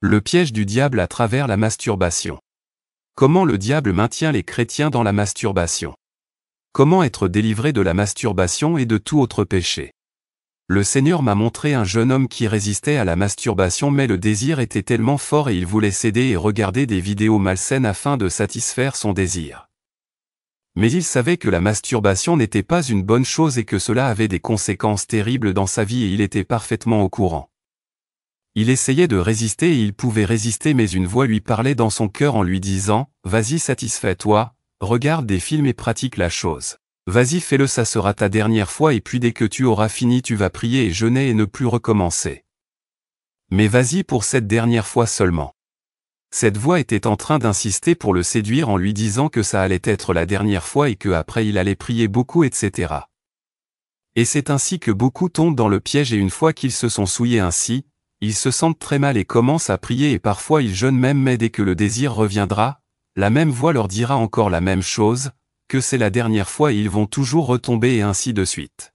Le piège du diable à travers la masturbation. Comment le diable maintient les chrétiens dans la masturbation? Comment être délivré de la masturbation et de tout autre péché? Le Seigneur m'a montré un jeune homme qui résistait à la masturbation, mais le désir était tellement fort et il voulait céder et regarder des vidéos malsaines afin de satisfaire son désir. Mais il savait que la masturbation n'était pas une bonne chose et que cela avait des conséquences terribles dans sa vie et il était parfaitement au courant. Il essayait de résister et il pouvait résister, mais une voix lui parlait dans son cœur en lui disant « Vas-y, satisfais-toi, regarde des films et pratique la chose. Vas-y, fais-le, ça sera ta dernière fois et puis dès que tu auras fini tu vas prier et jeûner et ne plus recommencer. Mais vas-y pour cette dernière fois seulement. » Cette voix était en train d'insister pour le séduire en lui disant que ça allait être la dernière fois et que après il allait prier beaucoup, etc. Et c'est ainsi que beaucoup tombent dans le piège et une fois qu'ils se sont souillés ainsi, ils se sentent très mal et commencent à prier et parfois ils jeûnent même, mais dès que le désir reviendra, la même voix leur dira encore la même chose, que c'est la dernière fois et ils vont toujours retomber et ainsi de suite.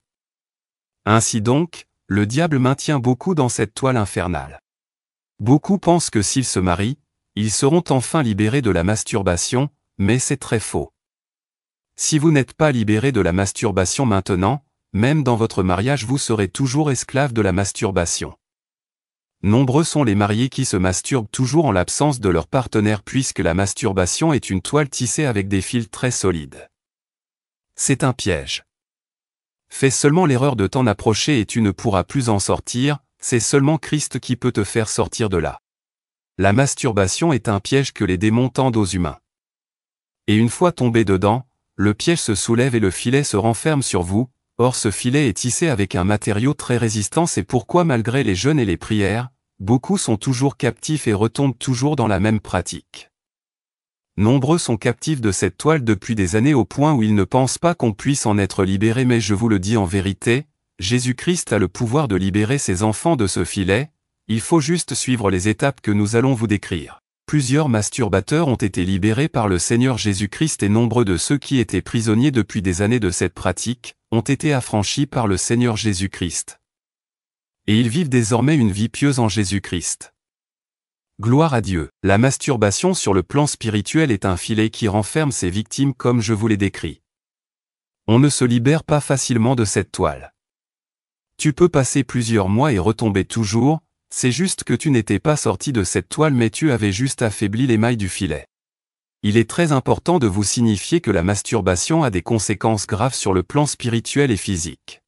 Ainsi donc, le diable maintient beaucoup dans cette toile infernale. Beaucoup pensent que s'ils se marient, ils seront enfin libérés de la masturbation, mais c'est très faux. Si vous n'êtes pas libéré de la masturbation maintenant, même dans votre mariage vous serez toujours esclave de la masturbation. Nombreux sont les mariés qui se masturbent toujours en l'absence de leur partenaire puisque la masturbation est une toile tissée avec des fils très solides. C'est un piège. Fais seulement l'erreur de t'en approcher et tu ne pourras plus en sortir, c'est seulement Christ qui peut te faire sortir de là. La masturbation est un piège que les démons tendent aux humains. Et une fois tombé dedans, le piège se soulève et le filet se renferme sur vous. Or ce filet est tissé avec un matériau très résistant, c'est pourquoi malgré les jeûnes et les prières, beaucoup sont toujours captifs et retombent toujours dans la même pratique. Nombreux sont captifs de cette toile depuis des années au point où ils ne pensent pas qu'on puisse en être libéré, mais je vous le dis en vérité, Jésus-Christ a le pouvoir de libérer ses enfants de ce filet, il faut juste suivre les étapes que nous allons vous décrire. Plusieurs masturbateurs ont été libérés par le Seigneur Jésus-Christ et nombreux de ceux qui étaient prisonniers depuis des années de cette pratique, ont été affranchis par le Seigneur Jésus-Christ. Et ils vivent désormais une vie pieuse en Jésus-Christ. Gloire à Dieu. La masturbation sur le plan spirituel est un filet qui renferme ses victimes comme je vous l'ai décrit. On ne se libère pas facilement de cette toile. Tu peux passer plusieurs mois et retomber toujours, c'est juste que tu n'étais pas sorti de cette toile mais tu avais juste affaibli les mailles du filet. Il est très important de vous signifier que la masturbation a des conséquences graves sur le plan spirituel et physique.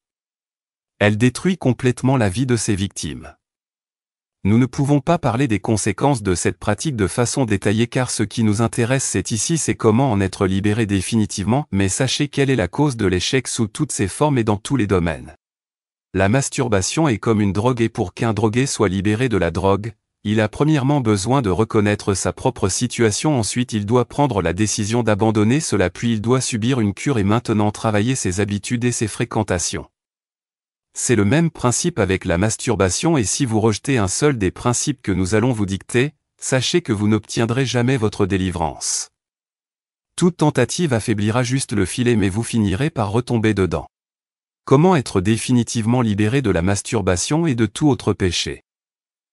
Elle détruit complètement la vie de ses victimes. Nous ne pouvons pas parler des conséquences de cette pratique de façon détaillée car ce qui nous intéresse c'est comment en être libéré définitivement, mais sachez quelle est la cause de l'échec sous toutes ses formes et dans tous les domaines. La masturbation est comme une drogue et pour qu'un drogué soit libéré de la drogue, il a premièrement besoin de reconnaître sa propre situation, ensuite il doit prendre la décision d'abandonner cela puis il doit subir une cure et maintenant travailler ses habitudes et ses fréquentations. C'est le même principe avec la masturbation et si vous rejetez un seul des principes que nous allons vous dicter, sachez que vous n'obtiendrez jamais votre délivrance. Toute tentative affaiblira juste le filet mais vous finirez par retomber dedans. Comment être définitivement libéré de la masturbation et de tout autre péché?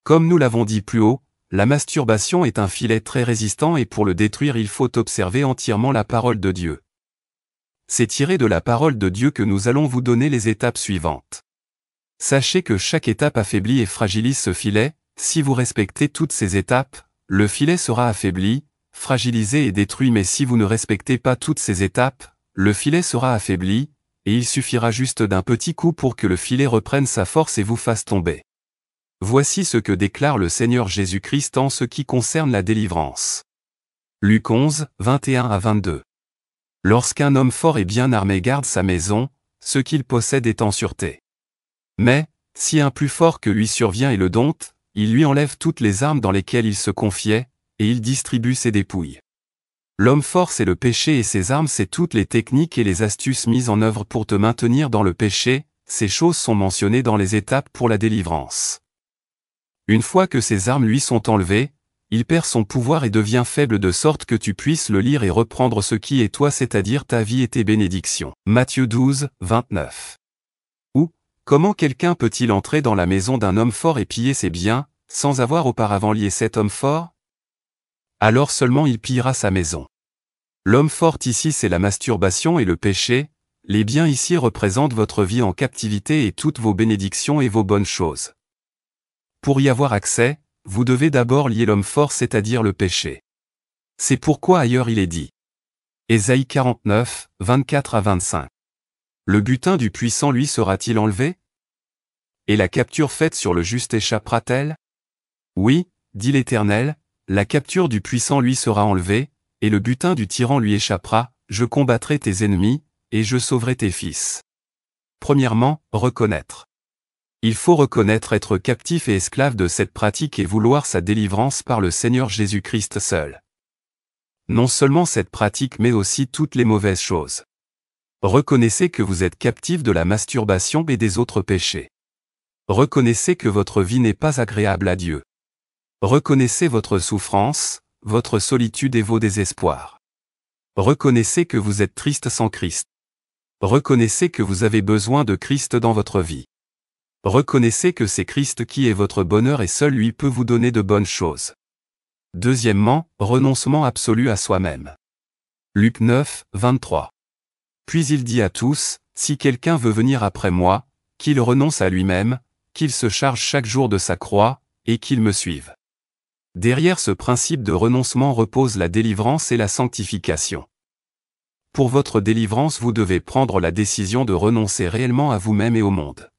Comme nous l'avons dit plus haut, la masturbation est un filet très résistant et pour le détruire il faut observer entièrement la parole de Dieu. C'est tiré de la parole de Dieu que nous allons vous donner les étapes suivantes. Sachez que chaque étape affaiblit et fragilise ce filet, si vous respectez toutes ces étapes, le filet sera affaibli, fragilisé et détruit mais si vous ne respectez pas toutes ces étapes, le filet sera affaibli, et il suffira juste d'un petit coup pour que le filet reprenne sa force et vous fasse tomber. Voici ce que déclare le Seigneur Jésus-Christ en ce qui concerne la délivrance. Luc 11, 21 à 22. Lorsqu'un homme fort et bien armé garde sa maison, ce qu'il possède est en sûreté. Mais, si un plus fort que lui survient et le dompte, il lui enlève toutes les armes dans lesquelles il se confiait, et il distribue ses dépouilles. L'homme fort c'est le péché et ses armes c'est toutes les techniques et les astuces mises en œuvre pour te maintenir dans le péché, ces choses sont mentionnées dans les étapes pour la délivrance. Une fois que ces armes lui sont enlevées, il perd son pouvoir et devient faible de sorte que tu puisses le lire et reprendre ce qui est toi c'est-à-dire ta vie et tes bénédictions. Matthieu 12, 29. Ou, comment quelqu'un peut-il entrer dans la maison d'un homme fort et piller ses biens, sans avoir auparavant lié cet homme fort? Alors seulement il pillera sa maison. L'homme fort ici c'est la masturbation et le péché, les biens ici représentent votre vie en captivité et toutes vos bénédictions et vos bonnes choses. Pour y avoir accès, vous devez d'abord lier l'homme fort, c'est-à-dire le péché. C'est pourquoi ailleurs il est dit. Ésaïe 49, 24 à 25. Le butin du puissant lui sera-t-il enlevé? Et la capture faite sur le juste échappera-t-elle? Oui, dit l'Éternel, la capture du puissant lui sera enlevée, et le butin du tyran lui échappera, je combattrai tes ennemis, et je sauverai tes fils. Premièrement, reconnaître. Il faut reconnaître être captif et esclave de cette pratique et vouloir sa délivrance par le Seigneur Jésus-Christ seul. Non seulement cette pratique mais aussi toutes les mauvaises choses. Reconnaissez que vous êtes captif de la masturbation et des autres péchés. Reconnaissez que votre vie n'est pas agréable à Dieu. Reconnaissez votre souffrance, votre solitude et vos désespoirs. Reconnaissez que vous êtes triste sans Christ. Reconnaissez que vous avez besoin de Christ dans votre vie. Reconnaissez que c'est Christ qui est votre bonheur et seul lui peut vous donner de bonnes choses. Deuxièmement, renoncement absolu à soi-même. Luc 9, 23. Puis il dit à tous, si quelqu'un veut venir après moi, qu'il renonce à lui-même, qu'il se charge chaque jour de sa croix, et qu'il me suive. Derrière ce principe de renoncement repose la délivrance et la sanctification. Pour votre délivrance vous devez prendre la décision de renoncer réellement à vous-même et au monde.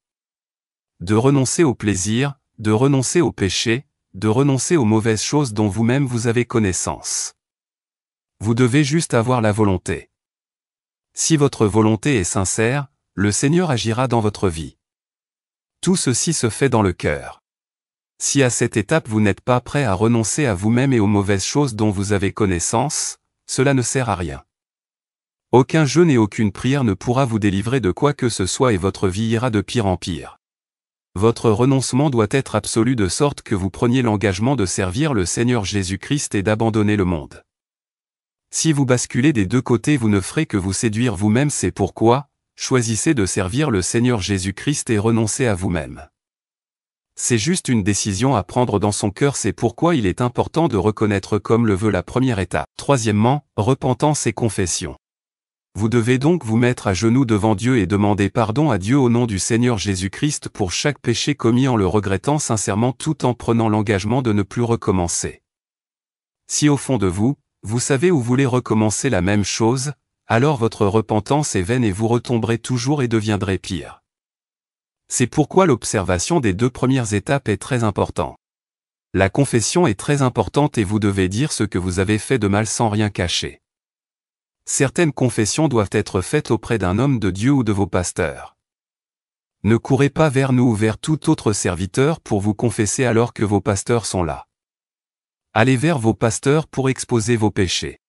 De renoncer au plaisir, de renoncer au péché, de renoncer aux mauvaises choses dont vous-même vous avez connaissance. Vous devez juste avoir la volonté. Si votre volonté est sincère, le Seigneur agira dans votre vie. Tout ceci se fait dans le cœur. Si à cette étape vous n'êtes pas prêt à renoncer à vous-même et aux mauvaises choses dont vous avez connaissance, cela ne sert à rien. Aucun jeûne et aucune prière ne pourra vous délivrer de quoi que ce soit et votre vie ira de pire en pire. Votre renoncement doit être absolu de sorte que vous preniez l'engagement de servir le Seigneur Jésus-Christ et d'abandonner le monde. Si vous basculez des deux côtés vous ne ferez que vous séduire vous-même, c'est pourquoi, choisissez de servir le Seigneur Jésus-Christ et renoncez à vous-même. C'est juste une décision à prendre dans son cœur, c'est pourquoi il est important de reconnaître comme le veut la première étape. Troisièmement, repentance et confession. Vous devez donc vous mettre à genoux devant Dieu et demander pardon à Dieu au nom du Seigneur Jésus-Christ pour chaque péché commis en le regrettant sincèrement tout en prenant l'engagement de ne plus recommencer. Si au fond de vous, vous savez ou voulez recommencer la même chose, alors votre repentance est vaine et vous retomberez toujours et deviendrez pire. C'est pourquoi l'observation des deux premières étapes est très importante. La confession est très importante et vous devez dire ce que vous avez fait de mal sans rien cacher. Certaines confessions doivent être faites auprès d'un homme de Dieu ou de vos pasteurs. Ne courez pas vers nous ou vers tout autre serviteur pour vous confesser alors que vos pasteurs sont là. Allez vers vos pasteurs pour exposer vos péchés.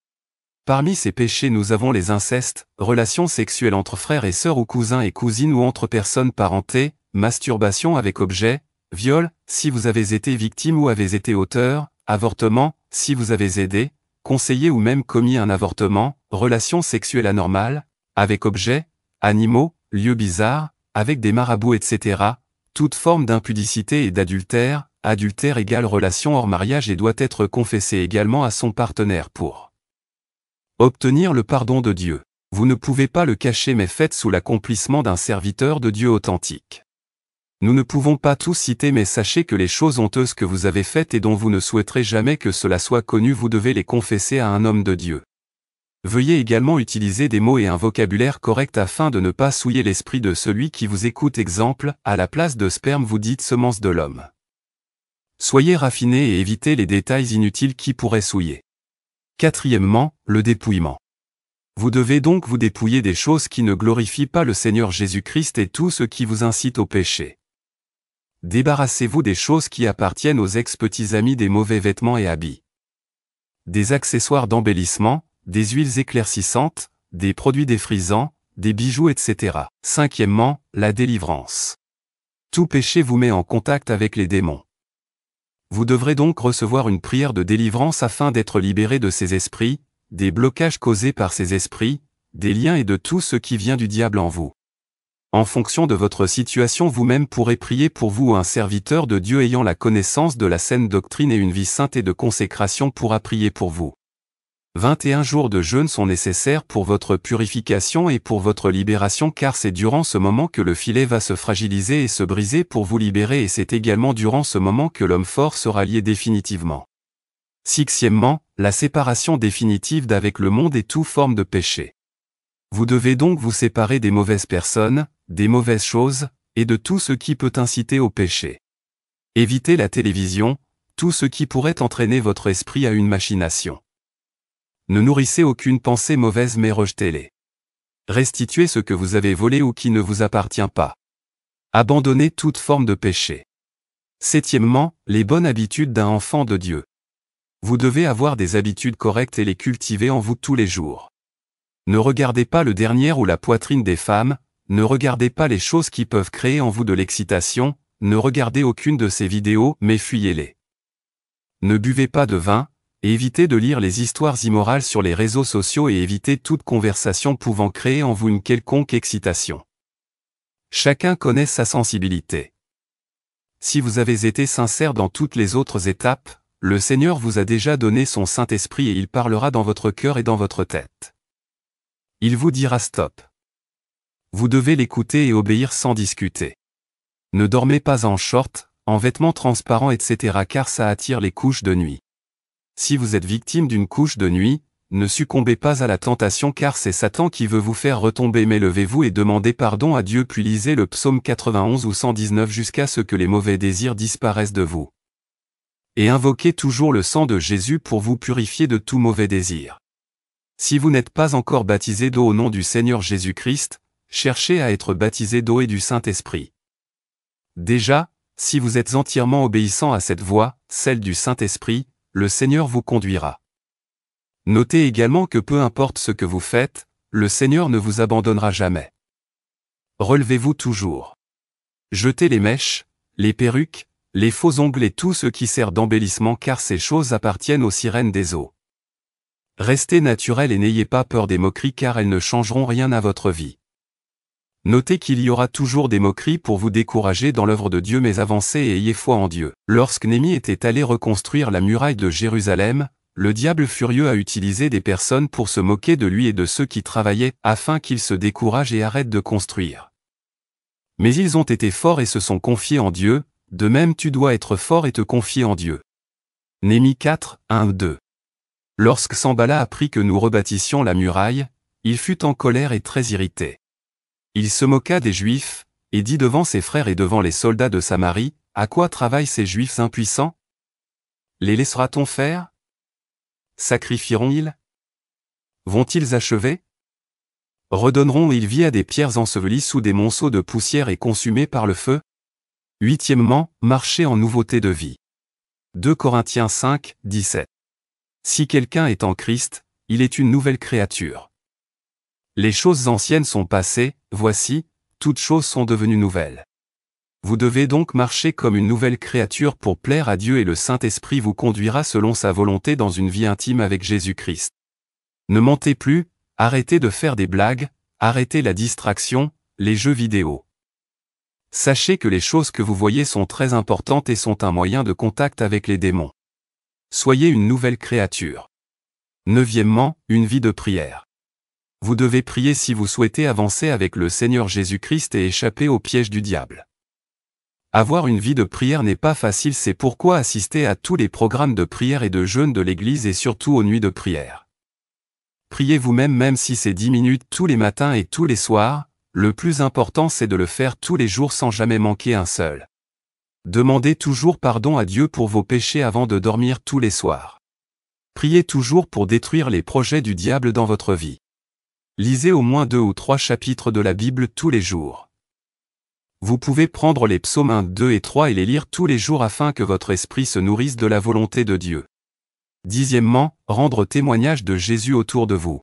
Parmi ces péchés nous avons les incestes, relations sexuelles entre frères et sœurs ou cousins et cousines ou entre personnes parentées, masturbation avec objet, viol, si vous avez été victime ou avez été auteur, avortement, si vous avez aidé, conseillé ou même commis un avortement, relations sexuelles anormales, avec objet, animaux, lieux bizarres, avec des marabouts etc., toute forme d'impudicité et d'adultère, adultère égale relation hors mariage et doit être confessé également à son partenaire pour obtenir le pardon de Dieu. Vous ne pouvez pas le cacher mais faites sous l'accomplissement d'un serviteur de Dieu authentique. Nous ne pouvons pas tout citer mais sachez que les choses honteuses que vous avez faites et dont vous ne souhaiterez jamais que cela soit connu vous devez les confesser à un homme de Dieu. Veuillez également utiliser des mots et un vocabulaire correct afin de ne pas souiller l'esprit de celui qui vous écoute. Exemple, à la place de sperme vous dites semence de l'homme. Soyez raffinés et évitez les détails inutiles qui pourraient souiller. Quatrièmement, le dépouillement. Vous devez donc vous dépouiller des choses qui ne glorifient pas le Seigneur Jésus-Christ et tout ce qui vous incite au péché. Débarrassez-vous des choses qui appartiennent aux ex-petits amis, des mauvais vêtements et habits, des accessoires d'embellissement, des huiles éclaircissantes, des produits défrisants, des bijoux etc. Cinquièmement, la délivrance. Tout péché vous met en contact avec les démons. Vous devrez donc recevoir une prière de délivrance afin d'être libéré de ces esprits, des blocages causés par ces esprits, des liens et de tout ce qui vient du diable en vous. En fonction de votre situation, vous-même pourrez prier pour vous ou un serviteur de Dieu ayant la connaissance de la saine doctrine et une vie sainte et de consécration pourra prier pour vous. 21 jours de jeûne sont nécessaires pour votre purification et pour votre libération, car c'est durant ce moment que le filet va se fragiliser et se briser pour vous libérer, et c'est également durant ce moment que l'homme fort sera lié définitivement. Sixièmement, la séparation définitive d'avec le monde et toute forme de péché. Vous devez donc vous séparer des mauvaises personnes, des mauvaises choses, et de tout ce qui peut inciter au péché. Évitez la télévision, tout ce qui pourrait entraîner votre esprit à une machination. Ne nourrissez aucune pensée mauvaise mais rejetez-les. Restituez ce que vous avez volé ou qui ne vous appartient pas. Abandonnez toute forme de péché. Septièmement, les bonnes habitudes d'un enfant de Dieu. Vous devez avoir des habitudes correctes et les cultiver en vous tous les jours. Ne regardez pas le derrière ou la poitrine des femmes, ne regardez pas les choses qui peuvent créer en vous de l'excitation, ne regardez aucune de ces vidéos mais fuyez-les. Ne buvez pas de vin, et évitez de lire les histoires immorales sur les réseaux sociaux et évitez toute conversation pouvant créer en vous une quelconque excitation. Chacun connaît sa sensibilité. Si vous avez été sincère dans toutes les autres étapes, le Seigneur vous a déjà donné son Saint-Esprit et il parlera dans votre cœur et dans votre tête. Il vous dira stop. Vous devez l'écouter et obéir sans discuter. Ne dormez pas en short, en vêtements transparents etc. car ça attire les couches de nuit. Si vous êtes victime d'une couche de nuit, ne succombez pas à la tentation car c'est Satan qui veut vous faire retomber, mais levez-vous et demandez pardon à Dieu puis lisez le psaume 91 ou 119 jusqu'à ce que les mauvais désirs disparaissent de vous. Et invoquez toujours le sang de Jésus pour vous purifier de tout mauvais désir. Si vous n'êtes pas encore baptisé d'eau au nom du Seigneur Jésus-Christ, cherchez à être baptisé d'eau et du Saint-Esprit. Déjà, si vous êtes entièrement obéissant à cette voie, celle du Saint-Esprit, le Seigneur vous conduira. Notez également que peu importe ce que vous faites, le Seigneur ne vous abandonnera jamais. Relevez-vous toujours. Jetez les mèches, les perruques, les faux ongles et tout ce qui sert d'embellissement car ces choses appartiennent aux sirènes des eaux. Restez naturel et n'ayez pas peur des moqueries car elles ne changeront rien à votre vie. Notez qu'il y aura toujours des moqueries pour vous décourager dans l'œuvre de Dieu, mais avancez et ayez foi en Dieu. Lorsque Néhémie était allé reconstruire la muraille de Jérusalem, le diable furieux a utilisé des personnes pour se moquer de lui et de ceux qui travaillaient, afin qu'ils se découragent et arrêtent de construire. Mais ils ont été forts et se sont confiés en Dieu, de même tu dois être fort et te confier en Dieu. Néhémie 4, 1-2. Lorsque Sanballat apprit que nous rebâtissions la muraille, il fut en colère et très irrité. Il se moqua des Juifs, et dit devant ses frères et devant les soldats de Samarie, « À quoi travaillent ces Juifs impuissants? Les laissera-t-on faire? Sacrifieront-ils? Vont-ils achever? Redonneront-ils vie à des pierres ensevelies sous des monceaux de poussière et consumées par le feu? » Huitièmement, marcher en nouveauté de vie. 2 Corinthiens 5, 17. Si quelqu'un est en Christ, il est une nouvelle créature. Les choses anciennes sont passées, voici, toutes choses sont devenues nouvelles. Vous devez donc marcher comme une nouvelle créature pour plaire à Dieu et le Saint-Esprit vous conduira selon sa volonté dans une vie intime avec Jésus-Christ. Ne mentez plus, arrêtez de faire des blagues, arrêtez la distraction, les jeux vidéo. Sachez que les choses que vous voyez sont très importantes et sont un moyen de contact avec les démons. Soyez une nouvelle créature. Neuvièmement, une vie de prière. Vous devez prier si vous souhaitez avancer avec le Seigneur Jésus-Christ et échapper au piège du diable. Avoir une vie de prière n'est pas facile, c'est pourquoi assistez à tous les programmes de prière et de jeûne de l'Église et surtout aux nuits de prière. Priez vous-même même si c'est 10 minutes tous les matins et tous les soirs, le plus important c'est de le faire tous les jours sans jamais manquer un seul. Demandez toujours pardon à Dieu pour vos péchés avant de dormir tous les soirs. Priez toujours pour détruire les projets du diable dans votre vie. Lisez au moins 2 ou 3 chapitres de la Bible tous les jours. Vous pouvez prendre les psaumes 1, 2 et 3 et les lire tous les jours afin que votre esprit se nourrisse de la volonté de Dieu. Dixièmement, rendre témoignage de Jésus autour de vous.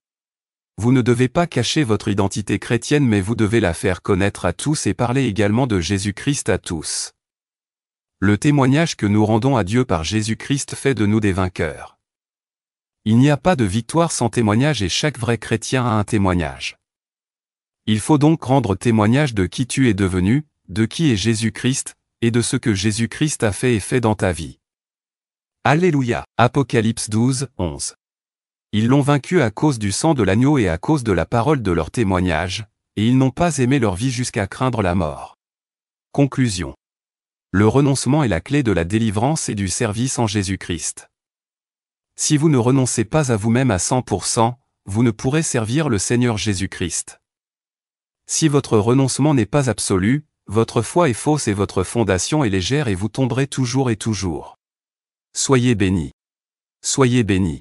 Vous ne devez pas cacher votre identité chrétienne mais vous devez la faire connaître à tous et parler également de Jésus-Christ à tous. Le témoignage que nous rendons à Dieu par Jésus-Christ fait de nous des vainqueurs. Il n'y a pas de victoire sans témoignage et chaque vrai chrétien a un témoignage. Il faut donc rendre témoignage de qui tu es devenu, de qui est Jésus-Christ, et de ce que Jésus-Christ a fait et fait dans ta vie. Alléluia. Apocalypse 12, 11. Ils l'ont vaincu à cause du sang de l'agneau et à cause de la parole de leur témoignage, et ils n'ont pas aimé leur vie jusqu'à craindre la mort. Conclusion. Le renoncement est la clé de la délivrance et du service en Jésus-Christ. Si vous ne renoncez pas à vous-même à 100%, vous ne pourrez servir le Seigneur Jésus-Christ. Si votre renoncement n'est pas absolu, votre foi est fausse et votre fondation est légère et vous tomberez toujours et toujours. Soyez bénis. Soyez bénis.